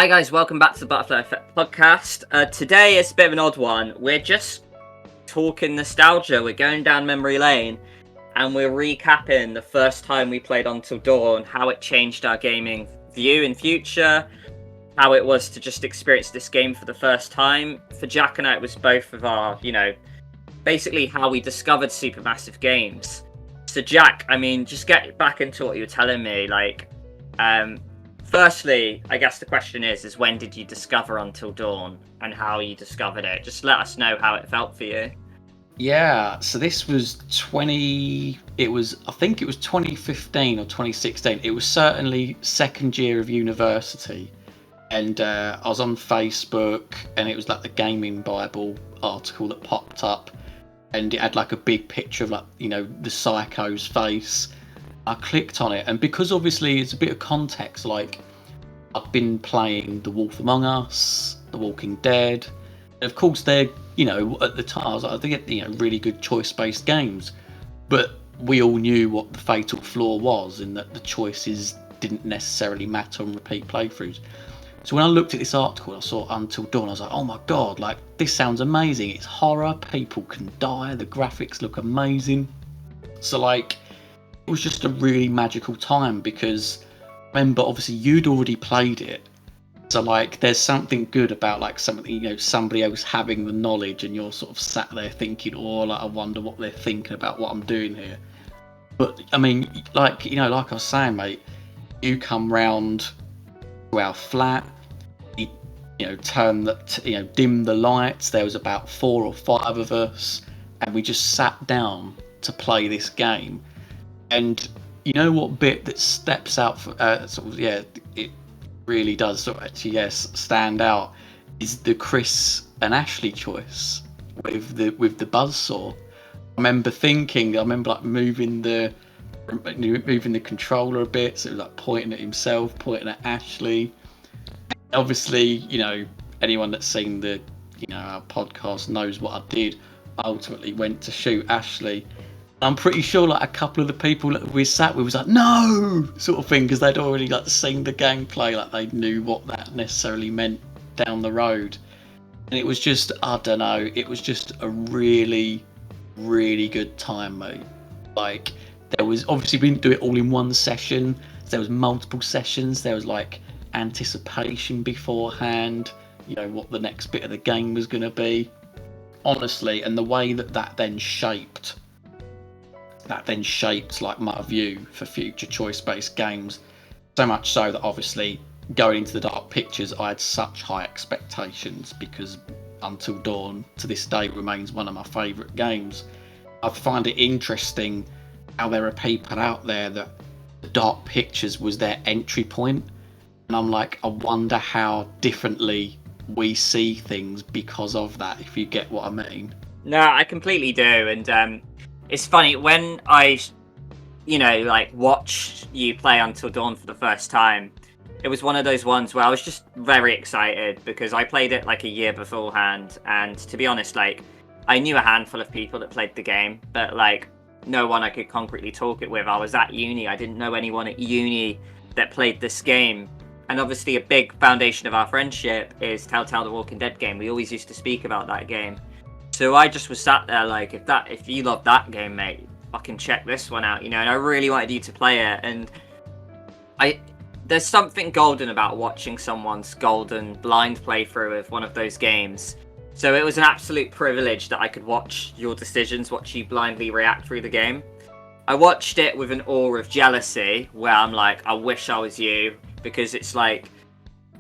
Hi guys, welcome back to the Butterfly Effect podcast. Today is a bit of an odd one. We're just talking nostalgia. We're going down memory lane and we're recapping the first time we played Until Dawn, how it changed our gaming view in future, how it was to just experience this game for the first time. For Jack and I, it was both of our, basically how we discovered Supermassive Games. So Jack, just get back into what you were telling me, firstly, I guess the question is when did you discover Until Dawn and how you discovered it? Just let us know how it felt for you. Yeah, so this was I think it was 2015 or 2016. It was certainly second year of university. And I was on Facebook and it was like the Gaming Bible article that popped up. And it had like a big picture of the psycho's face. I clicked on it, and because obviously it's a bit of context, like I've been playing The Wolf Among Us, The Walking Dead, and of course they're, at the time I was like, they're really good choice-based games, but we all knew what the fatal flaw was, in that the choices didn't necessarily matter on repeat playthroughs. So when I looked at this article, I saw Until Dawn, I was like, oh my god, like this sounds amazing. It's horror, people can die, the graphics look amazing. So it was just a really magical time, because remember, obviously you'd already played it, so there's something good about something, somebody else having the knowledge and you're sort of sat there thinking, I wonder what they're thinking about what I'm doing here. But like I was saying, mate, you come round to our flat, dim the lights. There was about 4 or 5 of us, and we just sat down to play this game. And you know what bit that steps out for it really does stand out is the Chris and Ashley choice with the buzzsaw. I remember moving the controller a bit, so it was like pointing at himself, pointing at Ashley. Obviously, anyone that's seen our podcast knows what I did. I ultimately went to shoot Ashley. I'm pretty sure a couple of the people that we sat with was like, no, sort of thing, because they'd already seen the gameplay, they knew what that necessarily meant down the road. And it was just, I don't know, it was just a really, really good time, mate. There was, obviously we didn't do it all in one session, there was multiple sessions, there was anticipation beforehand, what the next bit of the game was going to be. Honestly, and the way that then shaped my view for future choice-based games, so much so that obviously going into the Dark Pictures I had such high expectations, because Until Dawn to this day remains one of my favourite games. I find it interesting how there are people out there that the Dark Pictures was their entry point, and I'm like, I wonder how differently we see things because of that, if you get what I mean. No, I completely do, and it's funny, when I, watched you play Until Dawn for the first time, it was one of those ones where I was just very excited, because I played it a year beforehand, and to be honest, I knew a handful of people that played the game, but no one I could concretely talk it with. I was at uni, I didn't know anyone at uni that played this game. And obviously a big foundation of our friendship is Telltale The Walking Dead game. We always used to speak about that game. So I just was sat there if you love that game, mate, fucking check this one out, and I really wanted you to play it. And there's something golden about watching someone's golden blind playthrough of one of those games. So it was an absolute privilege that I could watch your decisions, watch you blindly react through the game. I watched it with an awe of jealousy, where I'm I wish I was you, because it's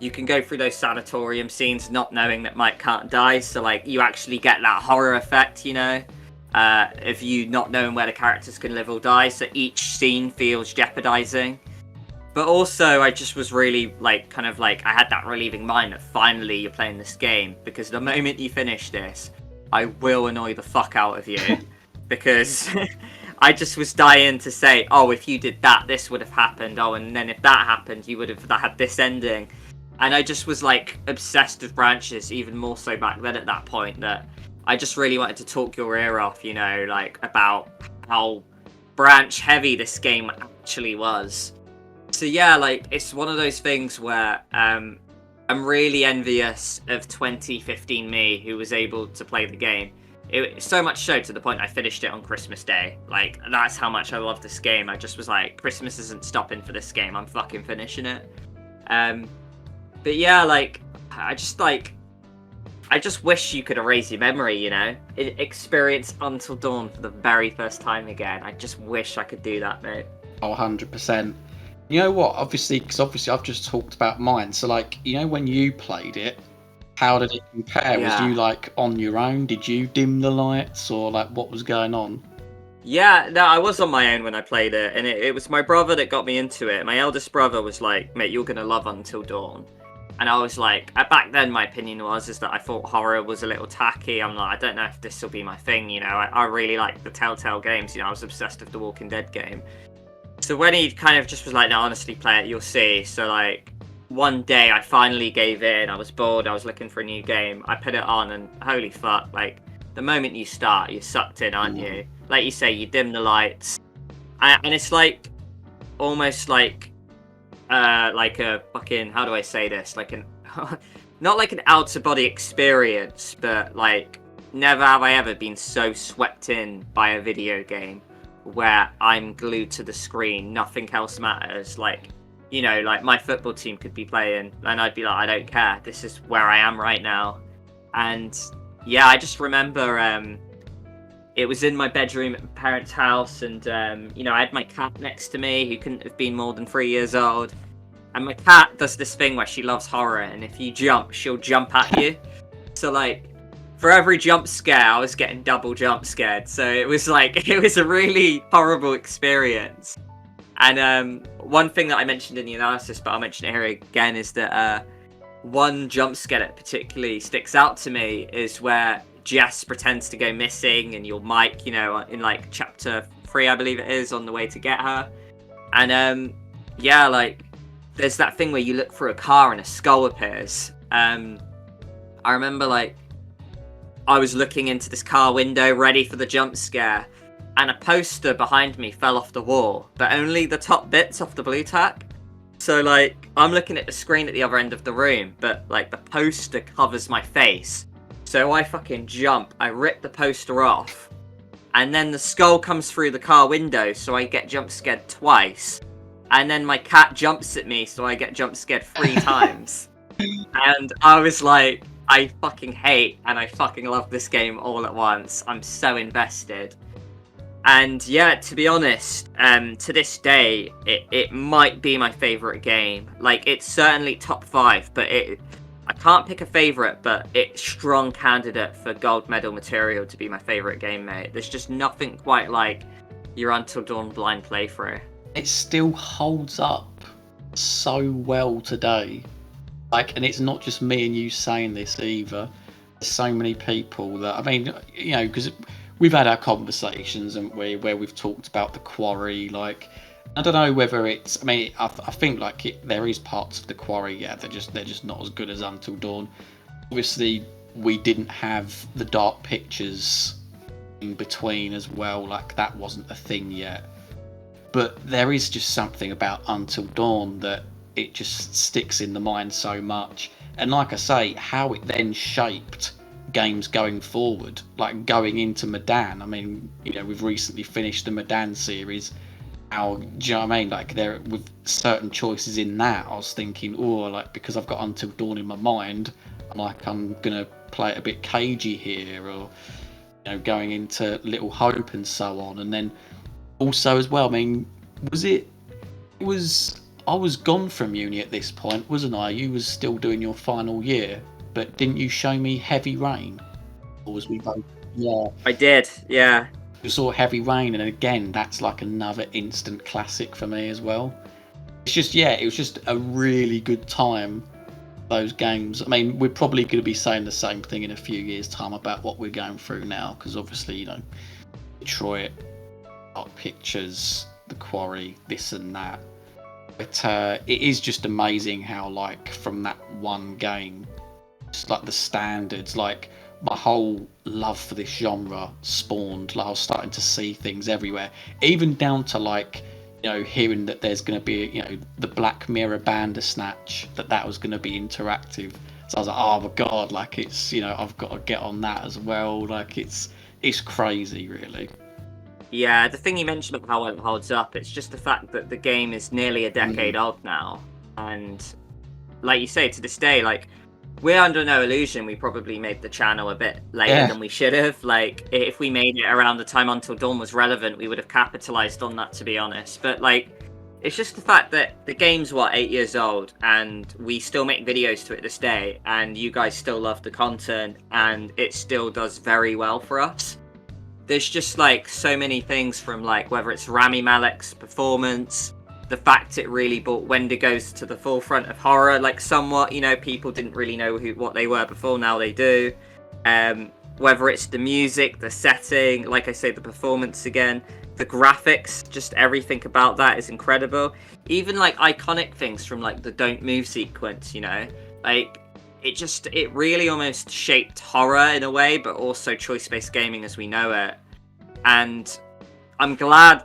you can go through those sanatorium scenes not knowing that Mike can't die, so you actually get that horror effect, of you not knowing where the characters can live or die, so each scene feels jeopardizing. But also I just was really I had that relieving mind that finally you're playing this game, because the moment you finish this, I will annoy the fuck out of you. Because I just was dying to say, if you did that, this would have happened, and then if that happened, you would have had this ending. And I just was obsessed with branches, even more so back then at that point, that I just really wanted to talk your ear off, about how branch heavy this game actually was. So yeah, it's one of those things where I I'm really envious of 2015 me, who was able to play the game. It so much so to the point I finished it on Christmas Day. Like, that's how much I love this game. I just was like, Christmas isn't stopping for this game. I'm fucking finishing it. But yeah, like, I just wish you could erase your memory, you know? Experience Until Dawn for the very first time again. I just wish I could do that, mate. Oh, 100%. You know what? Because obviously I've just talked about mine. So, like, you know, when you played it, how did it compare? Yeah. Was you, like, on your own? Did you dim the lights? Or, like, what was going on? Yeah, no, I was on my own when I played it, and it was my brother that got me into it. My eldest brother was like, mate, you're going to love Until Dawn. And I was like, back then my opinion is that I thought horror was a little tacky. I'm like, I don't know if this will be my thing, you know. I really like the Telltale games, you know. I was obsessed with the Walking Dead game. So when he kind of just was like, no, honestly, play it, you'll see. So, like, one day I finally gave in. I was bored. I was looking for a new game. I put it on, and holy fuck, like, the moment you start, you're sucked in, aren't you? Like you say, you dim the lights. And it's like, almost like a fucking, how do I say this? Like an, not like an out-of-body experience, but, like, never have I ever been so swept in by a video game where I'm glued to the screen, nothing else matters. Like, you know, like my football team could be playing and I'd be like, I don't care, this is where I am right now. And yeah, I just remember it was in my bedroom at my parents' house, and you know, I had my cat next to me who couldn't have been more than 3 years old. And my cat does this thing where she loves horror, and if you jump, she'll jump at you. So, like, for every jump scare, I was getting double jump scared. So it was like, it was a really horrible experience. And one thing that I mentioned in the analysis, but I'll mention it here again, is that one jump scare that particularly sticks out to me is where Jess pretends to go missing, and your Mike, you know, in like chapter 3, I believe it is, on the way to get her. And yeah, like, there's that thing where you look through a car and a skull appears. I remember, like, I was looking into this car window ready for the jump scare, and a poster behind me fell off the wall, but only the top bits off the blue tack. So, like, I'm looking at the screen at the other end of the room, but, like, the poster covers my face. So I fucking jump, I rip the poster off, and then the skull comes through the car window, so I get jump scared twice. And then my cat jumps at me, so I get jump scared 3 times. And I was like, I fucking hate and I fucking love this game all at once. I'm so invested. And yeah, to be honest, to this day, it might be my favourite game. Like, it's certainly top 5, but I can't pick a favourite, but it's strong candidate for gold medal material to be my favourite game, mate. There's just nothing quite like your Until Dawn blind playthrough. It still holds up so well today. Like, and it's not just me and you saying this either. There's so many people that, I mean, you know, because we've had our conversations, haven't we, where we've talked about the Quarry. Like, I don't know whether it's, I mean, I think like there is parts of the Quarry, yeah, they're just not as good as Until Dawn. Obviously, we didn't have the dark pictures in between as well. Like, that wasn't a thing yet. But there is just something about Until Dawn that it just sticks in the mind so much. And like I say, how it then shaped games going forward, like going into Medan. I mean, you know, we've recently finished the Medan series. How, do you know what I mean? Like, there, with certain choices in that, I was thinking, oh, like, because I've got Until Dawn in my mind, I'm gonna play it a bit cagey here, or, you know, going into Little Hope and so on. And then also as well, I mean, I was gone from uni at this point, wasn't I? You was still doing your final year, but didn't you show me Heavy Rain? Or was we both? Yeah. I did, yeah. You saw Heavy Rain, and again, that's like another instant classic for me as well. It's just, yeah, it was just a really good time, those games. I mean, we're probably going to be saying the same thing in a few years' time about what we're going through now, because obviously, you know, Detroit, Dark Pictures, The Quarry, this and that. But it is just amazing how, like, from that one game, just like the standards, like, my whole love for this genre spawned. Like, I was starting to see things everywhere, even down to, like, hearing that there's going to be, the Black Mirror Bandersnatch, that was going to be interactive. So I was like, oh my god, like it's, I've got to get on that as well. Like it's crazy, really. Yeah, the thing you mentioned about how it holds up, it's just the fact that the game is nearly a decade old now. And like you say, to this day, like, we're under no illusion we probably made the channel a bit later than we should have. Like, if we made it around the time Until Dawn was relevant, we would have capitalized on that, to be honest. But, like, it's just the fact that the game's, 8 years old, and we still make videos to it this day, and you guys still love the content, and it still does very well for us. There's just, like, so many things from, like, whether it's Rami Malek's performance, the fact it really brought Wendigos to the forefront of horror, like, somewhat, people didn't really know what they were before, now they do. Whether it's the music, the setting, like I say, the performance again, the graphics, just everything about that is incredible. Even, like, iconic things from, like, the Don't Move sequence, like, it really almost shaped horror in a way, but also choice-based gaming as we know it. And I'm glad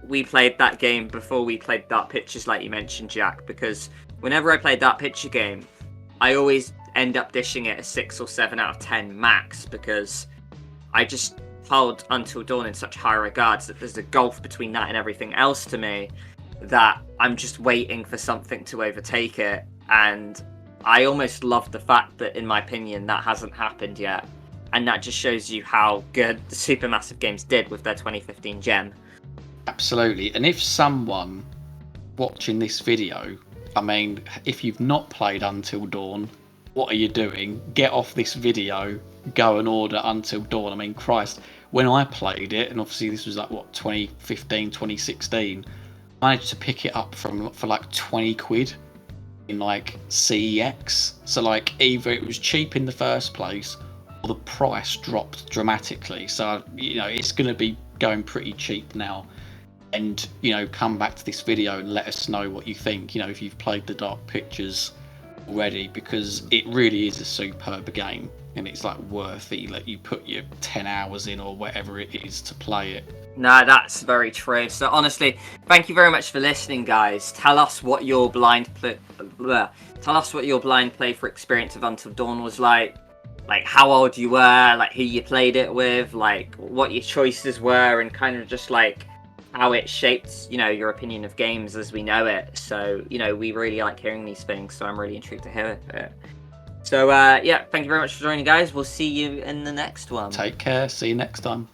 we played that game before we played Dark Pictures, like you mentioned, Jack, because whenever I play Dark Picture game, I always end up dishing it a 6 or 7 out of 10 max, because I just hold Until Dawn in such high regards that there's a gulf between that and everything else to me, that I'm just waiting for something to overtake it. And I almost love the fact that, in my opinion, that hasn't happened yet. And that just shows you how good the Supermassive Games did with their 2015 gem. Absolutely. And if someone watching this video, if you've not played Until Dawn, what are you doing? Get off this video, go and order Until Dawn. Christ, when I played it, and obviously this was like, 2015, 2016, I managed to pick it up for like 20 quid in like CEX. So like, either it was cheap in the first place, or the price dropped dramatically. So, it's going to be going pretty cheap now. And, come back to this video and let us know what you think, if you've played the Dark Pictures already, because it really is a superb game, and it's like worthy that you put your 10 hours in or whatever it is to play it. No, that's very true. So honestly, thank you very much for listening, guys. Tell us what your blind playthrough experience of Until Dawn was like how old you were, like who you played it with, like what your choices were, and kind of just like how it shaped, your opinion of games as we know it. So, we really like hearing these things, so I'm really intrigued to hear it. So, thank you very much for joining, guys. We'll see you in the next one. Take care. See you next time.